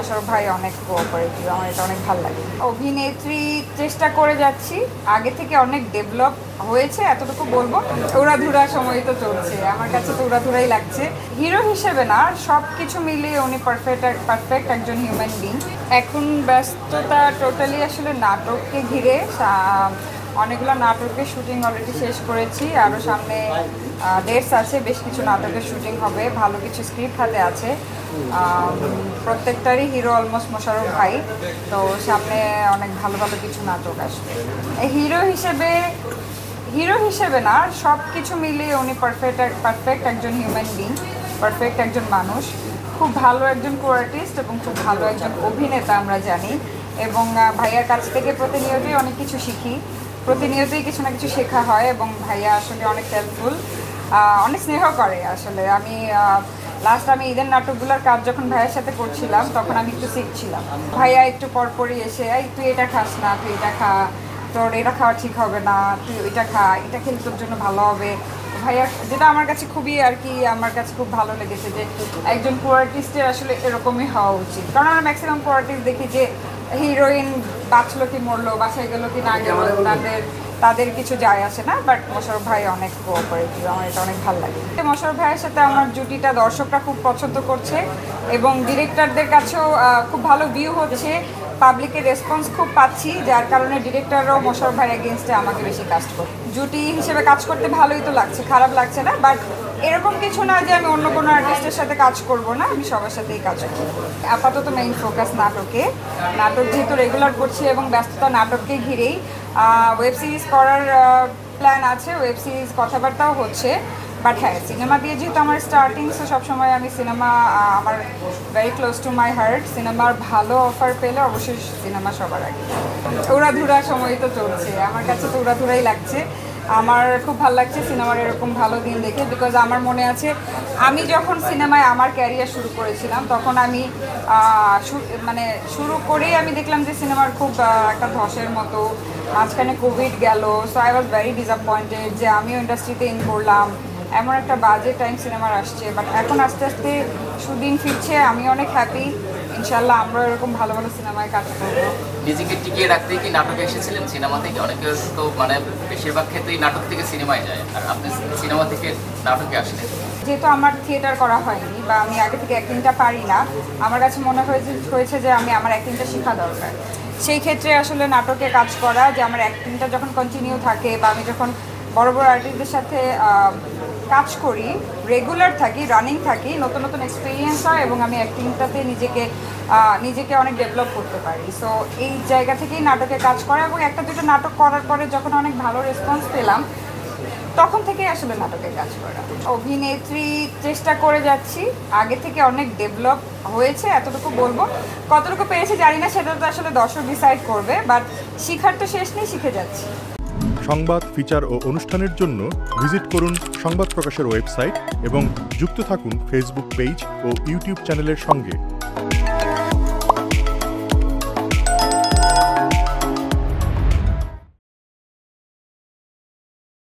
মোশাররফ ভাই অনেক কোঅপারেটিভ, আমার এটা অনেক ভালো লাগে। অভিনেত্রী চেষ্টা করে যাচ্ছি, আগে থেকে অনেক ডেভেলপ হয়েছে এতটুকু বলবো। উড়াধুরা সময় তো চলছে, আমার কাছে তো উড়াধুরাই লাগছে। হিরো হিসেবে না, সব কিছু মিলিয়ে উনি পারফেক্ট একজন হিউম্যান বিং। এখন ব্যস্ততা টোটালি আসলে নাটককে ঘিরে। অনেকগুলো নাটকের শুটিং অলরেডি শেষ করেছি, আরও সামনে ডেটস আছে, বেশ কিছু নাটকের শুটিং হবে, ভালো কিছু স্ক্রিপ্ট হাতে আছে। প্রত্যেকটারই হিরো অলমোস্ট মোশাররফ ভাই, তো সামনে অনেক ভালো ভালো কিছু নাটক আসবে। হিরো হিসেবে না, সব কিছু মিলিয়ে উনি পারফেক্ট একজন হিউম্যান বিং, পারফেক্ট একজন মানুষ, খুব ভালো একজন কো-আর্টিস্ট এবং খুব ভালো একজন অভিনেতা আমরা জানি। এবং ভাইয়ার কাছ থেকে প্রতিনিয়তই অনেক কিছু শিখি, প্রতিনিয়তই কিছু না কিছু শেখা হয়, এবং ভাইয়া আসলে অনেক হেল্পফুল, অনেক স্নেহ করে আসলে। আমি ঈদের নাটকগুলোর কাজ যখন ভাইয়ের সাথে করছিলাম তখন আমি একটু শিখছিলাম। ভাইয়া একটু পরপরই এসে, এই তুই এটা খাস না, তুই এটা খা, তোর এটা খাওয়া ঠিক হবে না, তুই ওইটা খা, এটা খেলে তোর জন্য ভালো হবে। ভাইয়া, যেটা আমার কাছে আমার কাছে খুব ভালো লেগেছে যে একজন কো-আর্টিস্টের আসলে এরকমই হওয়া উচিত। কারণ আমরা ম্যাক্সিমাম কো-আর্টিস্ট দেখি যে হিরোইন বাঁচলো কি মরলো, বাসায় গেলো কি না গেলো, তাদের কিছু যায় আসে না। বাট মোশাররফ ভাই অনেক কোঅপারেটিভ, আমার এটা অনেক ভালো লাগে। মোশাররফ ভাইয়ের সাথে আমার জুটিটা দর্শকরা খুব পছন্দ করছে এবং ডিরেক্টরদের কাছেও খুব ভালো ভিউ হচ্ছে, পাবলিকের রেসপন্স খুব পাচ্ছি, যার কারণে ডিরেক্টররাও মোশাররফ ভাইয়ের এগেনস্টে আমাকে বেশি কাস্ট করে। জুটি হিসেবে কাজ করতে ভালোই তো লাগছে, খারাপ লাগছে না। বাট এরকম কিছু না যে আমি অন্য কোনো আর্টিস্টের সাথে কাজ করব না, আমি সবার সাথেই কাজ করব। আপাতত মেইন ফোকাস নাটক যেহেতু রেগুলার করছি এবং ব্যস্ততা নাটককে ঘিরেই। ওয়েব সিরিজ করার প্ল্যান আছে, ওয়েব সিরিজ কথাবার্তাও হচ্ছে। বাট হ্যাঁ, সিনেমা দিয়ে যেহেতু আমার স্টার্টিং, সো সবসময় আমি সিনেমা আমার very close to my heart. সিনেমার ভালো অফার পেলে অবশ্যই সিনেমা সবার আগে। উড়াধুরা সময় তো চলছে, আমার কাছে তো উড়াধুরাই লাগছে। আমার খুব ভালো লাগছে সিনেমার এরকম ভালো দিন দেখে, বিকজ আমার মনে আছে আমি যখন সিনেমায় আমার ক্যারিয়ার শুরু করেছিলাম তখন আমি শুরু করেই আমি দেখলাম যে সিনেমার খুব একটা ধসের মতো। মাঝখানে কোভিড গেল, so I was very disappointed যে আমিও ইন্ডাস্ট্রিতে ইন করলাম, এমন একটা বাজে টাইম সিনেমার আসছে। বাট এখন আস্তে আস্তে সুদিন ফিরছে, আমি অনেক হ্যাপি। ইনশাল্লাহ আমরা এরকম ভালো ভালো সিনেমায় কাজ করবো। নিজেকে টিকিয়ে রাখতে কি নাটকে এসেছিলেন সিনেমা থেকে? অনেকে তো বেশিরভাগ ক্ষেত্রেই নাটক থেকে সিনেমায় যায়, আর আপনি সিনেমা থেকে নাটকে আসলেন। যেহেতু আমার থিয়েটার করা হয়নি বা আমি আগে থেকে অ্যাক্টিংটা পারি না, আমার কাছে মনে হয়েছে যে আমার অ্যাক্টিংটা শেখা দরকার। সেই ক্ষেত্রে আসলে নাটকে কাজ করা, যে আমার অ্যাক্টিংটা যখন কন্টিনিউ থাকে বা আমি যখন বড় বড় আর্টিস্টদের সাথে কাজ করি, রেগুলার থাকি, রানিং থাকি, নতুন নতুন এক্সপিরিয়েন্স হয় এবং আমি অ্যাক্টিংটাতে নিজেকে অনেক ডেভেলপ করতে পারি। সো এই জায়গা থেকেই নাটকে কাজ করা, এবং একটা দুটো নাটক করার পরে যখন অনেক ভালো রেসপন্স পেলাম তখন থেকেই আসলে নাটকে কাজ করা। অভিনেত্রী চেষ্টা করে যাচ্ছি, আগে থেকে অনেক ডেভেলপ হয়েছে এতটুকু বলবো। কতটুকু পেরেছি জানি না, সেটা তো আসলে দর্শক ডিসাইড করবে। বাট শিখার তো শেষ নেই, শিখে যাচ্ছি। সংবাদ, ফিচার ও অনুষ্ঠানের জন্য ভিজিট করুন সংবাদ প্রকাশের ওয়েবসাইট এবং যুক্ত থাকুন ফেসবুক পেজ ও ইউটিউব চ্যানেলের সঙ্গে।